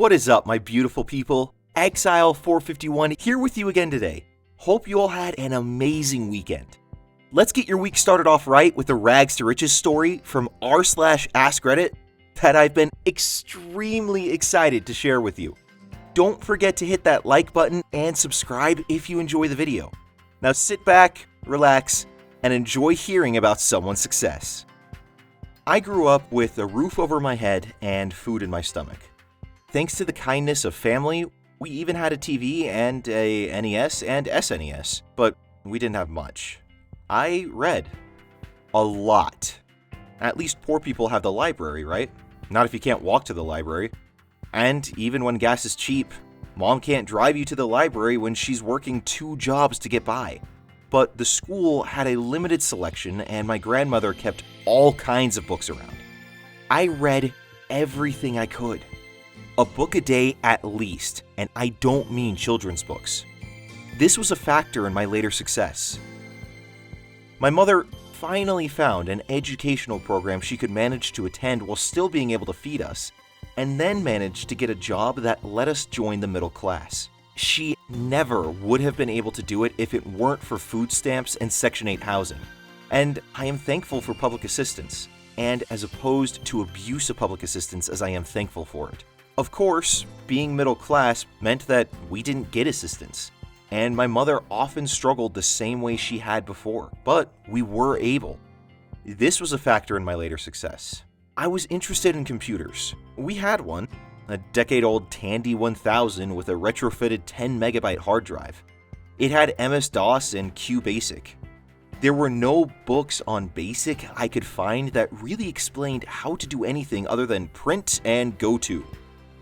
What is up, my beautiful people? Exile451 here with you again today. Hope you all had an amazing weekend. Let's get your week started off right with a rags to riches story from r/AskReddit that I've been extremely excited to share with you. Don't forget to hit that like button and subscribe if you enjoy the video. Now sit back, relax, and enjoy hearing about someone's success. I grew up with a roof over my head and food in my stomach. Thanks to the kindness of family, we even had a TV and a NES and SNES, but we didn't have much. I read. A lot. At least poor people have the library, right? Not if you can't walk to the library. And even when gas is cheap, Mom can't drive you to the library when she's working 2 jobs to get by. But the school had a limited selection and my grandmother kept all kinds of books around. I read everything I could. A book a day at least, and I don't mean children's books. This was a factor in my later success. My mother finally found an educational program she could manage to attend while still being able to feed us, and then managed to get a job that let us join the middle class. She never would have been able to do it if it weren't for food stamps and Section 8 housing. And I am thankful for public assistance, and as opposed to abuse of public assistance as I am thankful for it. Of course, being middle class meant that we didn't get assistance, and my mother often struggled the same way she had before, but we were able. This was a factor in my later success. I was interested in computers. We had one, a decade-old Tandy 1000 with a retrofitted 10 megabyte hard drive. It had MS-DOS and QBasic. There were no books on BASIC I could find that really explained how to do anything other than print and go to,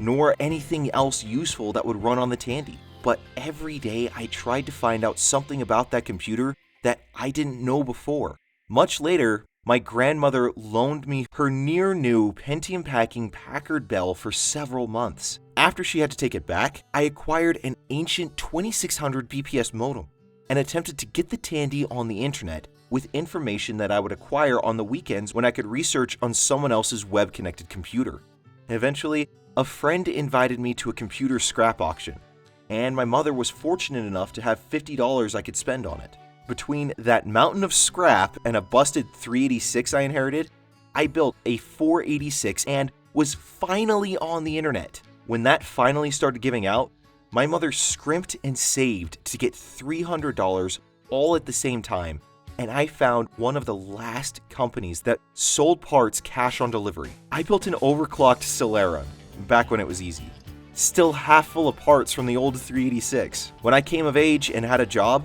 nor anything else useful that would run on the Tandy. But every day I tried to find out something about that computer that I didn't know before. Much later, my grandmother loaned me her near-new Pentium-packing Packard Bell for several months. After she had to take it back, I acquired an ancient 2600 BPS modem and attempted to get the Tandy on the internet with information that I would acquire on the weekends when I could research on someone else's web-connected computer. Eventually, a friend invited me to a computer scrap auction, and my mother was fortunate enough to have $50 I could spend on it. Between that mountain of scrap and a busted 386 I inherited, I built a 486 and was finally on the internet. When that finally started giving out, my mother scrimped and saved to get $300 all at the same time, and I found one of the last companies that sold parts cash on delivery. I built an overclocked Celera, back when it was easy, still half full of parts from the old 386. When I came of age and had a job,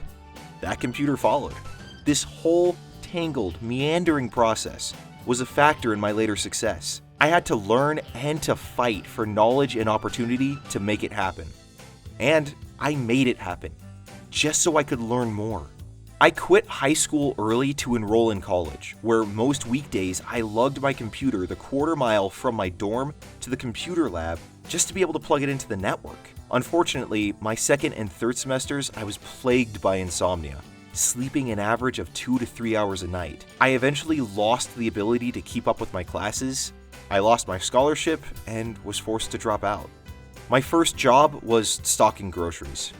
that computer followed. This whole tangled, meandering process was a factor in my later success. I had to learn and to fight for knowledge and opportunity to make it happen. And I made it happen, just so I could learn more. I quit high school early to enroll in college, where most weekdays I lugged my computer the quarter mile from my dorm to the computer lab just to be able to plug it into the network. Unfortunately, my second and third semesters, I was plagued by insomnia, sleeping an average of 2 to 3 hours a night. I eventually lost the ability to keep up with my classes, I lost my scholarship, and was forced to drop out. My first job was stocking groceries.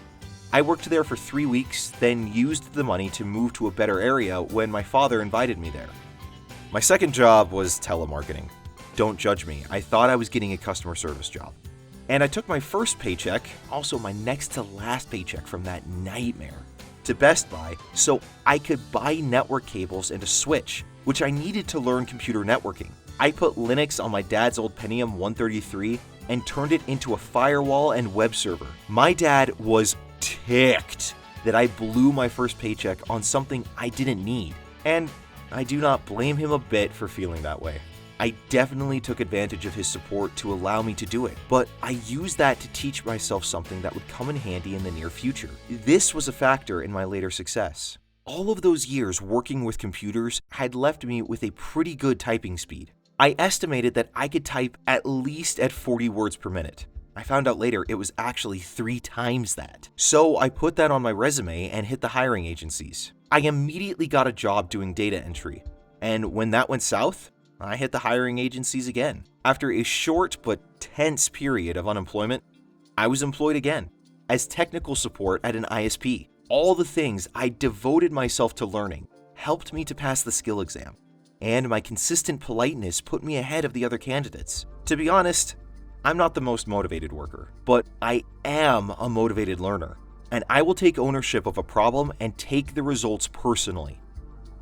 I worked there for 3 weeks, then used the money to move to a better area when my father invited me there. My second job was telemarketing. Don't judge me, I thought I was getting a customer service job. And I took my first paycheck, also my next to last paycheck from that nightmare, to Best Buy so I could buy network cables and a switch, which I needed to learn computer networking. I put Linux on my dad's old Pentium 133 and turned it into a firewall and web server. My dad was ticked that I blew my first paycheck on something I didn't need, and I do not blame him a bit for feeling that way. I definitely took advantage of his support to allow me to do it, but I used that to teach myself something that would come in handy in the near future. This was a factor in my later success. All of those years working with computers had left me with a pretty good typing speed. I estimated that I could type at least at 40 words per minute. I found out later it was actually 3 times that. So I put that on my resume and hit the hiring agencies. I immediately got a job doing data entry, and when that went south, I hit the hiring agencies again. After a short but tense period of unemployment, I was employed again as technical support at an ISP. All the things I devoted myself to learning helped me to pass the skill exam, and my consistent politeness put me ahead of the other candidates. To be honest, I'm not the most motivated worker, but I am a motivated learner, and I will take ownership of a problem and take the results personally.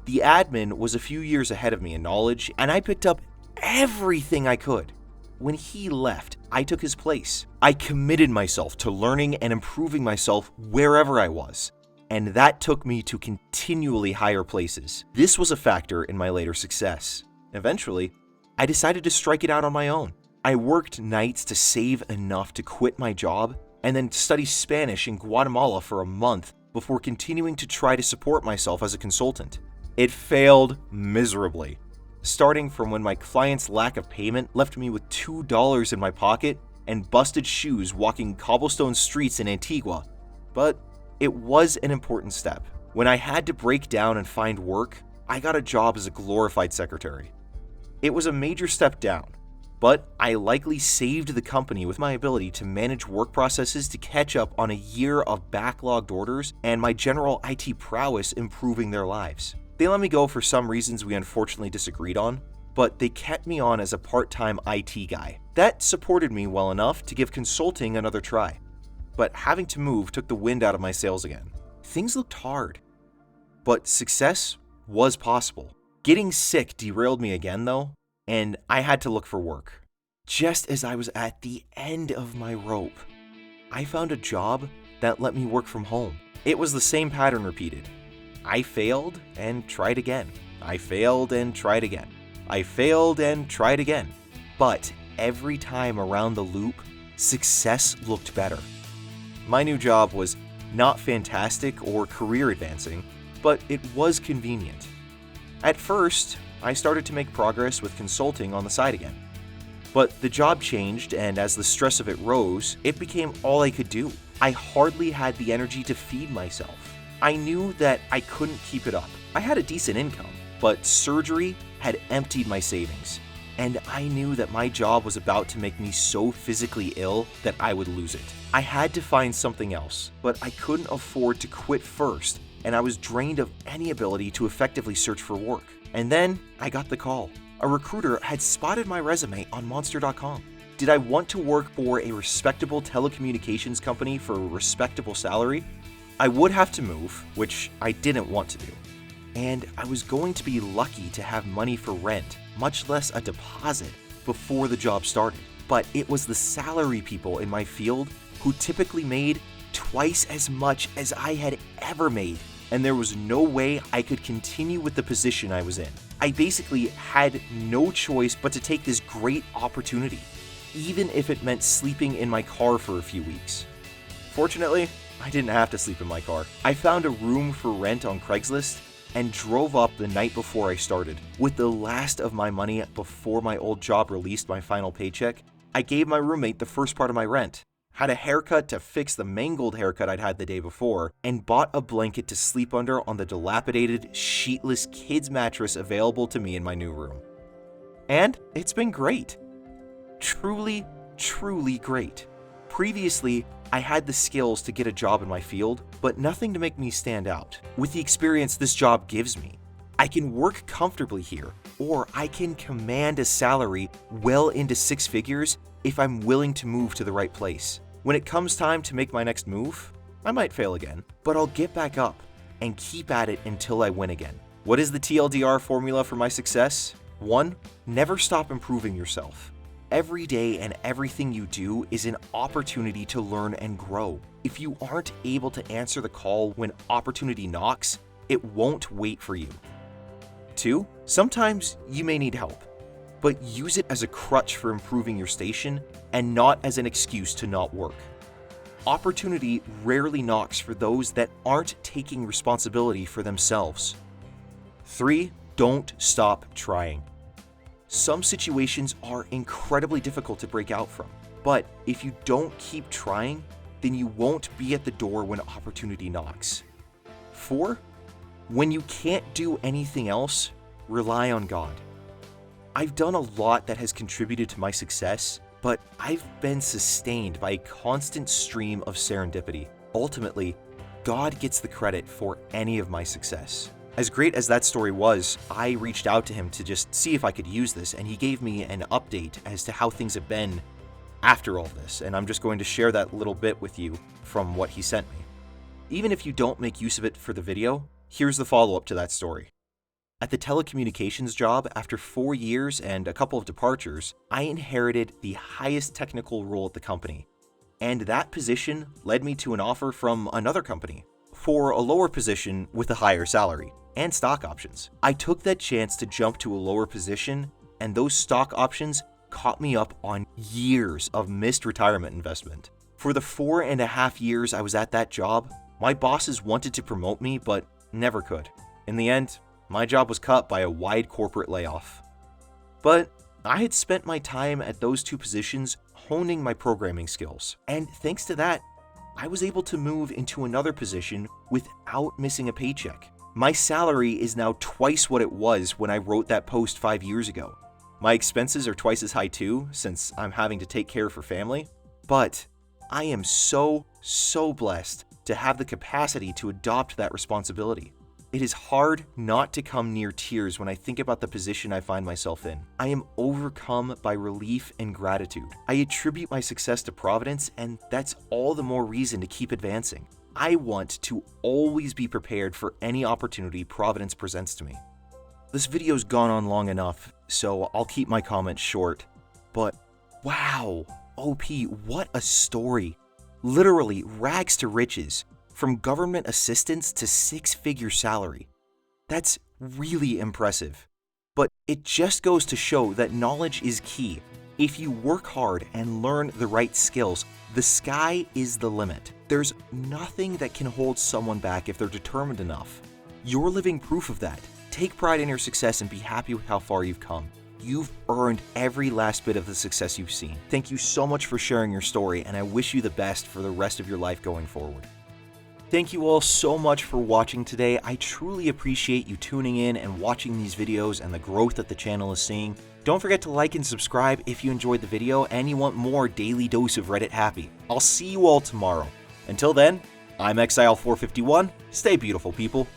The admin was a few years ahead of me in knowledge, and I picked up everything I could. When he left, I took his place. I committed myself to learning and improving myself wherever I was, and that took me to continually higher places. This was a factor in my later success. Eventually, I decided to strike it out on my own. I worked nights to save enough to quit my job and then study Spanish in Guatemala for a month before continuing to try to support myself as a consultant. It failed miserably, starting from when my client's lack of payment left me with $2 in my pocket and busted shoes walking cobblestone streets in Antigua. But it was an important step. When I had to break down and find work, I got a job as a glorified secretary. It was a major step down, but I likely saved the company with my ability to manage work processes to catch up on a year of backlogged orders and my general IT prowess improving their lives. They let me go for some reasons we unfortunately disagreed on, but they kept me on as a part-time IT guy. That supported me well enough to give consulting another try. But having to move took the wind out of my sails again. Things looked hard, but success was possible. Getting sick derailed me again though, and I had to look for work. Just as I was at the end of my rope, I found a job that let me work from home. It was the same pattern repeated. I failed and tried again. I failed and tried again. I failed and tried again. But every time around the loop, success looked better. My new job was not fantastic or career advancing, but it was convenient. At first, I started to make progress with consulting on the side again. But the job changed, and as the stress of it rose, it became all I could do. I hardly had the energy to feed myself. I knew that I couldn't keep it up. I had a decent income, but surgery had emptied my savings, and I knew that my job was about to make me so physically ill that I would lose it. I had to find something else, but I couldn't afford to quit first, and I was drained of any ability to effectively search for work. And then I got the call. A recruiter had spotted my resume on Monster.com. Did I want to work for a respectable telecommunications company for a respectable salary? I would have to move, which I didn't want to do. And I was going to be lucky to have money for rent, much less a deposit, before the job started. But it was the salary people in my field who typically made twice as much as I had ever made, and there was no way I could continue with the position I was in. I basically had no choice but to take this great opportunity, even if it meant sleeping in my car for a few weeks. Fortunately, I didn't have to sleep in my car. I found a room for rent on Craigslist and drove up the night before I started. With the last of my money before my old job released my final paycheck, I gave my roommate the first part of my rent, had a haircut to fix the mangled haircut I'd had the day before, and bought a blanket to sleep under on the dilapidated, sheetless kids mattress available to me in my new room. And it's been great. Truly, truly great. Previously, I had the skills to get a job in my field, but nothing to make me stand out. With the experience this job gives me, I can work comfortably here, or I can command a salary well into six figures if I'm willing to move to the right place. When it comes time to make my next move, I might fail again, but I'll get back up and keep at it until I win again. What is the TLDR formula for my success? 1. Never stop improving yourself. Every day and everything you do is an opportunity to learn and grow. If you aren't able to answer the call when opportunity knocks, it won't wait for you. 2. Sometimes you may need help, but use it as a crutch for improving your station and not as an excuse to not work. Opportunity rarely knocks for those that aren't taking responsibility for themselves. 3. Don't stop trying. Some situations are incredibly difficult to break out from, but if you don't keep trying, then you won't be at the door when opportunity knocks. 4. When you can't do anything else, rely on God. I've done a lot that has contributed to my success, but I've been sustained by a constant stream of serendipity. Ultimately, God gets the credit for any of my success. As great as that story was, I reached out to him to just see if I could use this, and he gave me an update as to how things have been after all this, and I'm just going to share that little bit with you from what he sent me. Even if you don't make use of it for the video, here's the follow-up to that story. At the telecommunications job, after 4 years and a couple of departures, I inherited the highest technical role at the company. And that position led me to an offer from another company for a lower position with a higher salary and stock options. I took that chance to jump to a lower position, and those stock options caught me up on years of missed retirement investment. For the 4.5 years I was at that job, my bosses wanted to promote me, but never could. In the end, my job was cut by a wide corporate layoff. But I had spent my time at those two positions honing my programming skills, and thanks to that, I was able to move into another position without missing a paycheck. My salary is now twice what it was when I wrote that post 5 years ago. My expenses are twice as high too, since I'm having to take care for family, but I am so blessed to have the capacity to adopt that responsibility. It is hard not to come near tears when I think about the position I find myself in. I am overcome by relief and gratitude. I attribute my success to Providence, and that's all the more reason to keep advancing. I want to always be prepared for any opportunity Providence presents to me. This video's gone on long enough, so I'll keep my comments short. But wow, OP, what a story. Literally rags to riches. From government assistance to 6-figure salary. That's really impressive. But it just goes to show that knowledge is key. If you work hard and learn the right skills, the sky is the limit. There's nothing that can hold someone back if they're determined enough. You're living proof of that. Take pride in your success and be happy with how far you've come. You've earned every last bit of the success you've seen. Thank you so much for sharing your story, and I wish you the best for the rest of your life going forward. Thank you all so much for watching today. I truly appreciate you tuning in and watching these videos and the growth that the channel is seeing. Don't forget to like and subscribe if you enjoyed the video and you want more daily dose of Reddit happy. I'll see you all tomorrow. Until then, I'm Exile451. Stay beautiful, people.